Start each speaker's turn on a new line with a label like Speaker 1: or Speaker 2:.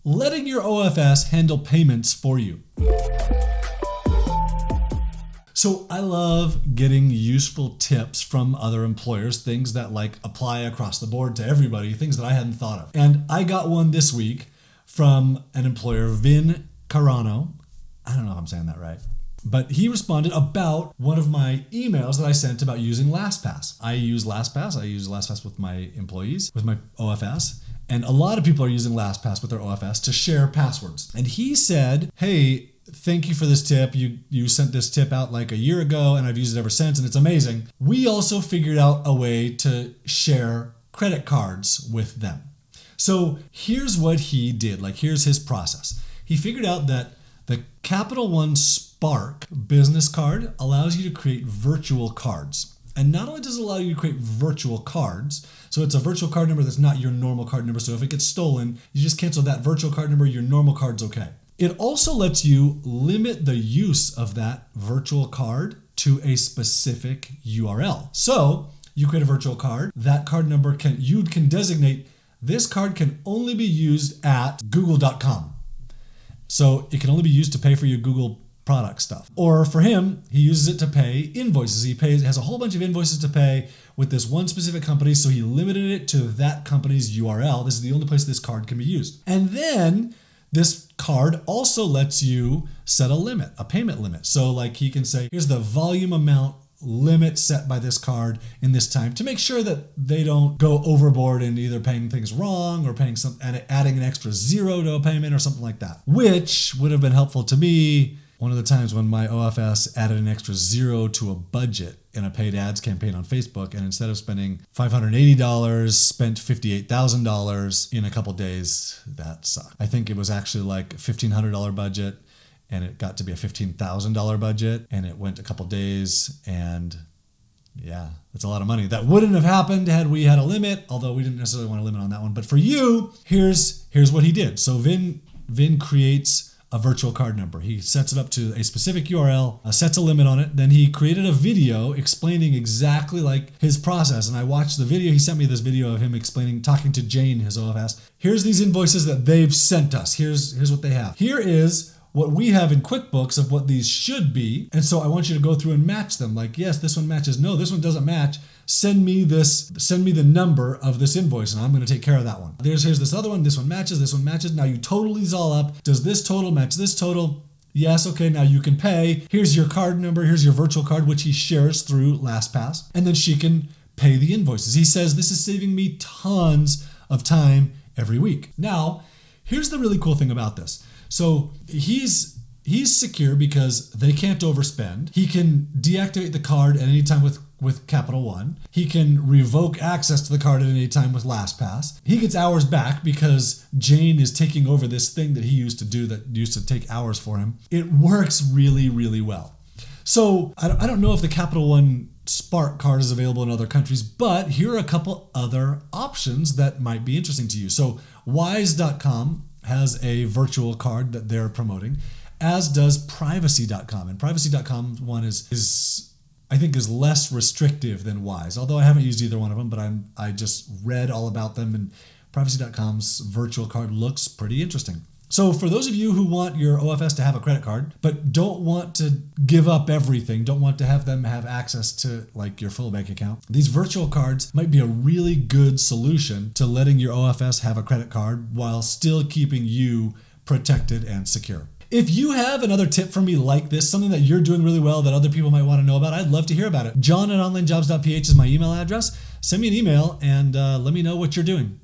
Speaker 1: letting your OFS handle payments for you. So I love getting useful tips from other employers, things that like apply across the board to everybody, things that I hadn't thought of. And I got one this week from an employer, Vin Carano. I don't know if I'm saying that right. But he responded about one of my emails that I sent about using LastPass. I use LastPass with my employees, with my OFS. And a lot of people are using LastPass with their OFS to share passwords. And he said, hey, thank you for this tip. You sent this tip out like a year ago and I've used it ever since and it's amazing. We also figured out a way to share credit cards with them. So here's what he did. Here's his process. He figured out that the Capital One Spark business card allows you to create virtual cards. And not only does it allow you to create virtual cards, so it's a virtual card number that's not your normal card number. So if it gets stolen, you just cancel that virtual card number, your normal card's okay. It also lets you limit the use of that virtual card to a specific URL. So you create a virtual card, that card number you can designate this card can only be used at google.com. So it can only be used to pay for your Google product stuff. Or for him, he uses it to pay invoices. He has a whole bunch of invoices to pay with this one specific company, so he limited it to that company's URL. This is the only place this card can be used. And then this card also lets you set a limit, a payment limit. So he can say, here's the volume amount limit set by this card in this time to make sure that they don't go overboard in either paying things wrong or paying and adding an extra zero to a payment or something like that, which would have been helpful to me one of the times when my OFS added an extra zero to a budget in a paid ads campaign on Facebook, and instead of spending $580, spent $58,000 in a couple days. That sucked. I think it was actually like $1,500 budget, and it got to be a $15,000 budget, and it went a couple days, and yeah, that's a lot of money. That wouldn't have happened had we had a limit, although we didn't necessarily want a limit on that one. But for you, here's what he did. So Vin creates a virtual card number. He sets it up to a specific URL, sets a limit on it. Then he created a video explaining exactly his process. And I watched the video. He sent me this video of him talking to Jane, his OFS. Here's these invoices that they've sent us. Here's what they have. Here is what we have in QuickBooks of what these should be. And so I want you to go through and match them. Yes, this one matches. No, this one doesn't match. Send me the number of this invoice and I'm going to take care of that one. Here's this other one. This one matches. Now you total these all up. Does this total match this total? Yes. Okay. Now you can pay. Here's your card number. Here's your virtual card, which he shares through LastPass. And then she can pay the invoices. He says, this is saving me tons of time every week. Now, here's the really cool thing about this. So he's secure because they can't overspend. He can deactivate the card at any time with Capital One. He can revoke access to the card at any time with LastPass. He gets hours back because Jane is taking over this thing that he used to do that used to take hours for him. It works really, really well. So I don't know if the Capital One Spark card is available in other countries, but here are a couple other options that might be interesting to you. So Wise.com has a virtual card that they're promoting, as does Privacy.com. And Privacy.com one is I think is less restrictive than Wise, although I haven't used either one of them, but I just read all about them, and Privacy.com's virtual card looks pretty interesting. So for those of you who want your OFS to have a credit card, but don't want to give up everything, don't want to have them have access to your full bank account, these virtual cards might be a really good solution to letting your OFS have a credit card while still keeping you protected and secure. If you have another tip for me like this, something that you're doing really well that other people might want to know about, I'd love to hear about it. John@Onlinejobs.ph is my email address. Send me an email and let me know what you're doing.